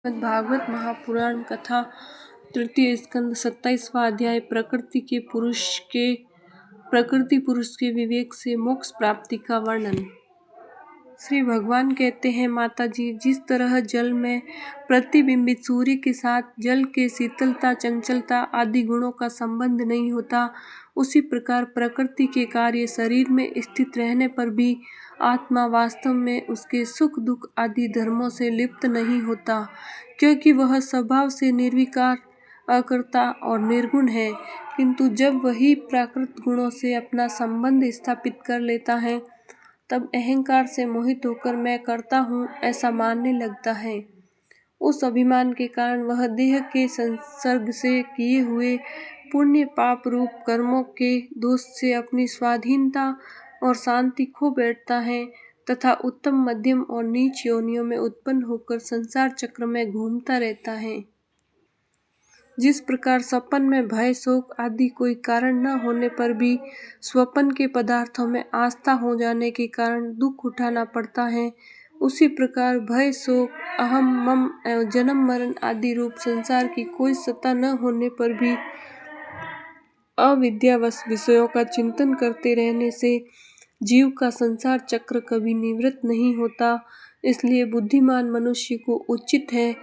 भागवत महापुराण कथा तृतीय स्कंद 27वां अध्याय प्रकृति पुरुष के विवेक से मोक्ष प्राप्ति का वर्णन। श्री भगवान कहते हैं, माता जी, जिस तरह जल में प्रतिबिंबित सूर्य के साथ जल के शीतलता, चंचलता आदि गुणों का संबंध नहीं होता, उसी प्रकार प्रकृति के कार्य शरीर में स्थित रहने पर भी आत्मा वास्तव में उसके सुख दुख आदि धर्मों से लिप्त नहीं होता, क्योंकि वह स्वभाव से निर्विकार, अकर्ता और निर्गुण है। किंतु जब वही प्राकृत गुणों से अपना संबंध स्थापित कर लेता है, तब अहंकार से मोहित होकर मैं करता हूँ ऐसा मानने लगता है। उस अभिमान के कारण वह देह के संसर्ग से किए हुए पुण्य पाप रूप कर्मों के दोष से अपनी स्वाधीनता और शांति खो बैठता है तथा उत्तम, मध्यम और नीच योनियों में उत्पन्न होकर संसार चक्र में घूमता रहता है। जिस प्रकार स्वप्न में भय, शोक आदि कोई कारण न होने पर भी स्वप्न के पदार्थों में आस्था हो जाने के कारण दुख उठाना पड़ता है, उसी प्रकार भय, शोक, अहम, मम एवं जन्म मरण आदि रूप संसार की कोई सत्ता न होने पर भी अविद्यावश विषयों का चिंतन करते रहने से जीव का संसार चक्र कभी निवृत्त नहीं होता। इसलिए बुद्धिमान मनुष्य को उचित है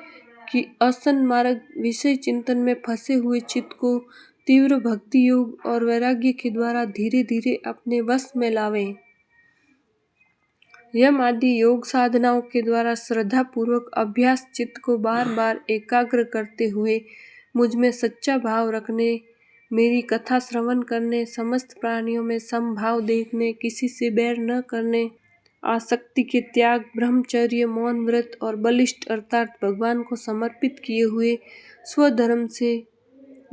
कि असन्मार्ग विषय चिंतन में फंसे हुए चित्त को तीव्र भक्ति योग और वैराग्य के द्वारा धीरे धीरे अपने वश में लावे। यम आदि योग साधनाओं के द्वारा श्रद्धा पूर्वक अभ्यास चित्त को बार बार एकाग्र करते हुए मुझ में सच्चा भाव रखने, मेरी कथा श्रवण करने, समस्त प्राणियों में समभाव देखने, किसी से बैर न करने, आसक्ति के त्याग, ब्रह्मचर्य, मौन व्रत और बलिष्ठ अर्थात भगवान को समर्पित किए हुए स्वधर्म से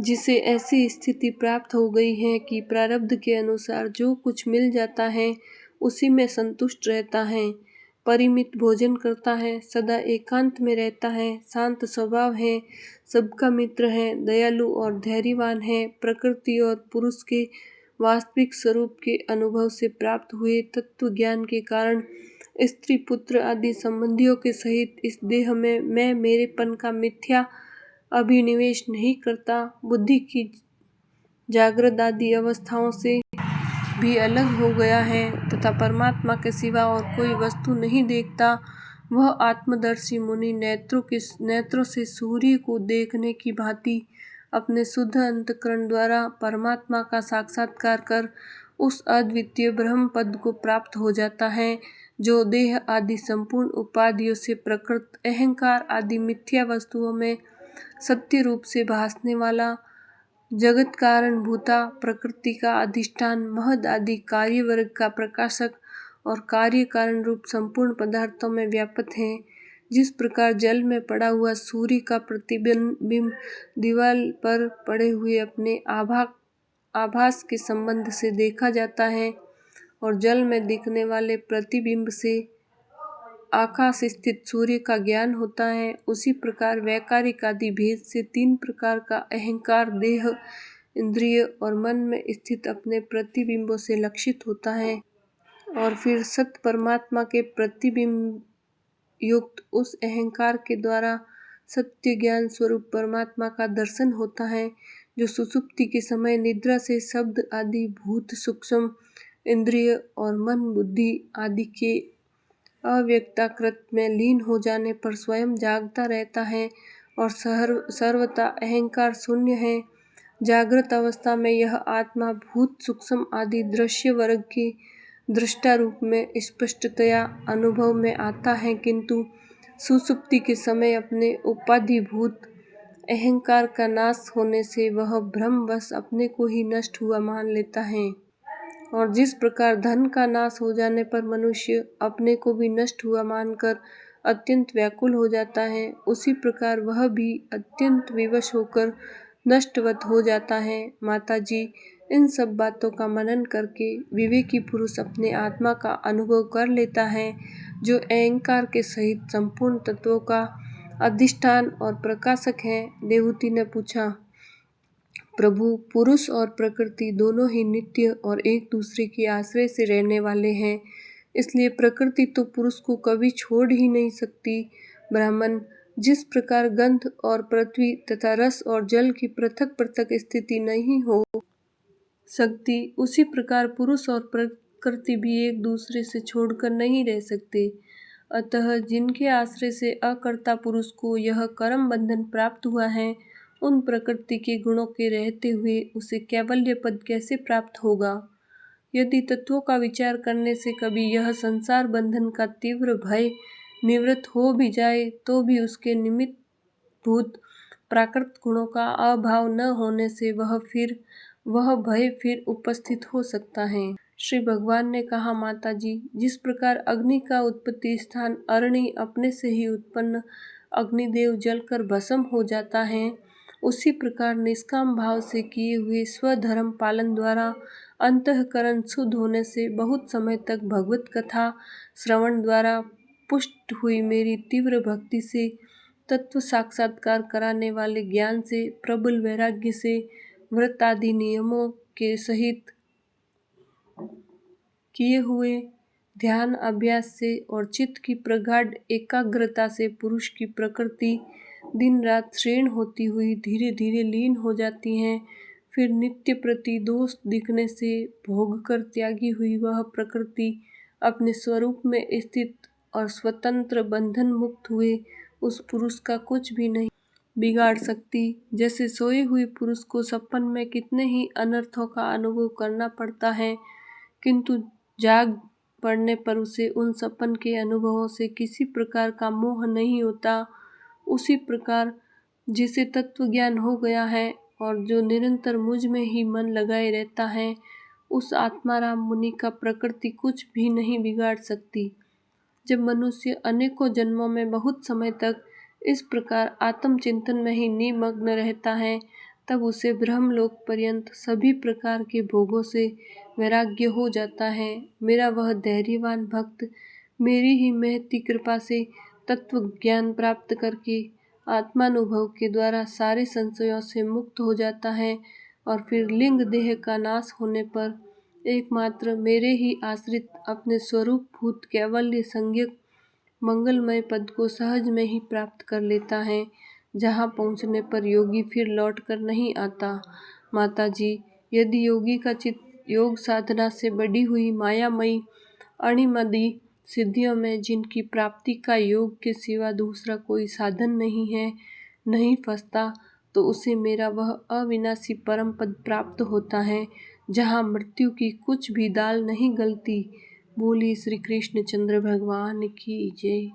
जिसे ऐसी स्थिति प्राप्त हो गई है कि प्रारब्ध के अनुसार जो कुछ मिल जाता है उसी में संतुष्ट रहता है, परिमित भोजन करता है, सदा एकांत में रहता है, शांत स्वभाव है, सबका मित्र है, दयालु और धैर्यवान है, प्रकृति और पुरुष के वास्तविक स्वरूप के अनुभव से प्राप्त हुए तत्व ज्ञान के कारण स्त्री पुत्र आदि संबंधियों के सहित इस देह में मैं मेरेपन का मिथ्या अभिनिवेश नहीं करता, बुद्धि की जागृत आदि अवस्थाओं से भी अलग हो गया है तथा परमात्मा के सिवा और कोई वस्तु नहीं देखता। वह आत्मदर्शी मुनि नेत्रों से सूर्य को देखने की भांति अपने शुद्ध अंतःकरण द्वारा परमात्मा का साक्षात्कार कर उस अद्वितीय ब्रह्म पद को प्राप्त हो जाता है, जो देह आदि संपूर्ण उपाधियों से प्रकृत अहंकार आदि मिथ्या वस्तुओं में सत्य रूप से भासने वाला, जगत कारण भूता, प्रकृति का अधिष्ठान, महद आदि कार्य वर्ग का प्रकाशक और कार्य कारण रूप संपूर्ण पदार्थों में व्याप्त है। जिस प्रकार जल में पड़ा हुआ सूर्य का प्रतिबिंब दीवार पर पड़े हुए अपने आभास के संबंध से देखा जाता है और जल में दिखने वाले प्रतिबिंब से आकाश स्थित सूर्य का ज्ञान होता है, उसी प्रकार वैकारिक आदि भेद से तीन प्रकार का अहंकार देह, इंद्रिय और मन में स्थित अपने प्रतिबिंबों से लक्षित होता है और फिर सत परमात्मा के प्रतिबिंब युक्त उस अहंकार के द्वारा सत्य ज्ञान स्वरूप परमात्मा का दर्शन होता है, जो सुषुप्ति के समय निद्रा से शब्द आदि भूत सूक्ष्म इंद्रिय और मन बुद्धि आदि के अव्यक्ताकृत में लीन हो जाने पर स्वयं जागता रहता है और सर्वथा अहंकार शून्य है। जागृत अवस्था में यह आत्मा भूत सूक्ष्म आदि दृश्य वर्ग की दृष्टा रूप में स्पष्टतया अनुभव में आता है, किंतु सुषुप्ति के समय अपने उपाधिभूत अहंकार का नाश होने से वह भ्रमवश अपने को ही नष्ट हुआ मान लेता है। और जिस प्रकार धन का नाश हो जाने पर मनुष्य अपने को भी नष्ट हुआ मानकर अत्यंत व्याकुल हो जाता है, उसी प्रकार वह भी अत्यंत विवश होकर नष्टवत हो जाता है। माता जी, इन सब बातों का मनन करके विवेकी पुरुष अपने आत्मा का अनुभव कर लेता है, जो अहंकार के सहित संपूर्ण तत्वों का अधिष्ठान और प्रकाशक है। देवहूति ने पूछा, प्रभु, पुरुष और प्रकृति दोनों ही नित्य और एक दूसरे के आश्रय से रहने वाले हैं, इसलिए प्रकृति तो पुरुष को कभी छोड़ ही नहीं सकती। ब्राह्मण, जिस प्रकार गंध और पृथ्वी तथा रस और जल की पृथक पृथक स्थिति नहीं हो सकती, उसी प्रकार पुरुष और प्रकृति भी एक दूसरे से छोड़कर नहीं रह सकते। अतः जिनके आश्रय से अकर्ता पुरुष को यह कर्म बंधन प्राप्त हुआ है, उन प्रकृति के गुणों के रहते हुए उसे कैवल्य पद कैसे प्राप्त होगा? यदि तत्वों का विचार करने से कभी यह संसार बंधन का तीव्र भय निवृत्त हो भी जाए, तो भी उसके निमित्त भूत प्राकृत गुणों का अभाव न होने से वह भय फिर उपस्थित हो सकता है। श्री भगवान ने कहा, माता जी, जिस प्रकार अग्नि का उत्पत्ति स्थान अरणि अपने से ही उत्पन्न अग्निदेव जलकर भस्म हो जाता है, उसी प्रकार निष्काम भाव से किए हुए स्वधर्म पालन द्वारा अंतःकरण शुद्ध होने से बहुत समय तक भगवत कथा श्रवण द्वारा पुष्ट हुई मेरी तीव्र भक्ति से, तत्व साक्षात्कार कराने वाले ज्ञान से, प्रबल वैराग्य से, व्रत आदि नियमों के सहित किए हुए ध्यान अभ्यास से और चित्त की प्रगाढ़ एकाग्रता से पुरुष की प्रकृति दिन रात क्षीण होती हुई धीरे धीरे लीन हो जाती हैं। फिर नित्य प्रति दोष दिखने से भोग कर त्यागी हुई वह प्रकृति अपने स्वरूप में स्थित और स्वतंत्र बंधन मुक्त हुए उस पुरुष का कुछ भी नहीं बिगाड़ सकती। जैसे सोए हुए पुरुष को सपन में कितने ही अनर्थों का अनुभव करना पड़ता है, किंतु जाग पड़ने पर उसे उन सपन के अनुभवों से किसी प्रकार का मोह नहीं होता, उसी प्रकार जिसे तत्व ज्ञान हो गया है और जो निरंतर मुझ में ही मन लगाए रहता है, उस आत्माराम मुनि का प्रकृति कुछ भी नहीं बिगाड़ सकती। जब मनुष्य अनेकों जन्मों में बहुत समय तक इस प्रकार आत्मचिंतन में ही निमग्न रहता है, तब उसे ब्रह्मलोक पर्यंत सभी प्रकार के भोगों से वैराग्य हो जाता है। मेरा वह धैर्यवान भक्त मेरी ही महती कृपा से तत्व ज्ञान प्राप्त करके आत्मानुभव के द्वारा सारे संशयों से मुक्त हो जाता है और फिर लिंग देह का नाश होने पर एकमात्र मेरे ही आश्रित अपने स्वरूप भूत कैवल्य संज्ञक मंगलमय पद को सहज में ही प्राप्त कर लेता है, जहाँ पहुँचने पर योगी फिर लौट कर नहीं आता। माता जी, यदि योगी का चित्त योग साधना से बढ़ी हुई मायामयी अणिमदी सिद्धियों में, जिनकी प्राप्ति का योग के सिवा दूसरा कोई साधन नहीं है, नहीं फंसता, तो उसे मेरा वह अविनाशी परम पद प्राप्त होता है, जहाँ मृत्यु की कुछ भी दाल नहीं गलती। बोली श्री कृष्ण चंद्र भगवान की जय।